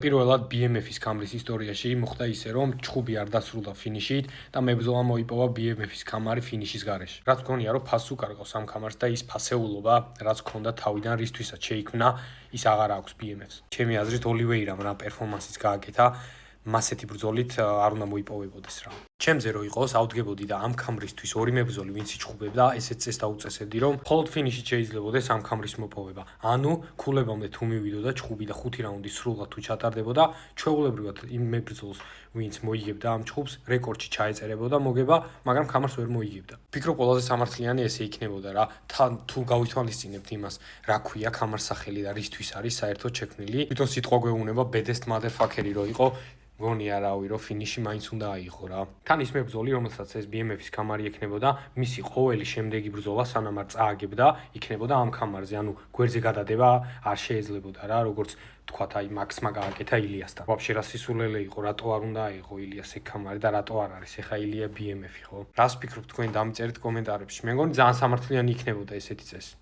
პირველად BMF-ის კამრის ისტორიაში მოხდა ისე, რომ ჩხუბი არ დასრულდა ფინიშით და მებრძოლმა მოიპოვა BMF-ის კამარი ფინიშის გარეშე. რაც მგონია, რომ ფასს უკარგავს ამ კამარს და ის ფასეულობა, რაც ჰქონდა თავიდან, რისთვისაც შეიქმნა, ის აღარ აქვს BMF-ს. ჩემი აზრით, ოლივეირამ რა პერფორმანსიც გააკეთა, მასეთი ბრძოლით არ უნდა მოიპოვებოდეს რა. ჩემზე რო იყოს, ავდგებოდი და ამ კამრისთვის ორი მებრძოლი ვინც იჩხუბებდა, ესეც წეს დაუწესებდი, რომ მხოლოდ ფინიშით შეიძლებაოდეს ამ კამრის მოპოვება. ანუ ქულებამდე თუ მივიდოდა ჩხუბი და 5 რაუნდი სრულად თუ ჩატარდებოდა, ჩვეულებრივად იმ მებრძოლს, ვინც მოიგებდა ამ ჩხუბს, რეკორდში ჩაეწერებოდა მოგება, მაგრამ კამარს ვერ მოიგებდა. ვფიქრობ, ყველაზე სამართლიანი ესე იქნებოდა რა, თუ გავითვალისწინებთ იმას, რა ქვია კამარს სახელი და რისთვის არის საერთოდ შექმნილი. თვითონ სიტყვა გვეუბნება best motherfucker-ი რო იყო, მგონია რავი, რომ ფინიში მაინც უნდა აიღო რა. თან ის მებრძოლი, რომელსაც ეს BMF-ის კამარი ექნებოდა, მისი ყოველი შემდეგი ბრძოლა სანამ არ წააგებდა, იქნებოდა ამ კამარზე, ანუ გვერდზე გადადება არ შეეძლებოდა რა, როგორც თქვათ, აი მაქსმა გააკეთა ილიასთან. ვაფშე რა სისულელე იყო, რატო არ უნდა აიღო ილიას ეგ კამარი და რატო არ არის ეხა ილია BMF-ი, ხო? რას ფიქრობთ თქვენ, დამიწერეთ კომენტარებში. მე მგონი ძალიან სამართლიანი იქნებოდა ესეთი წესი.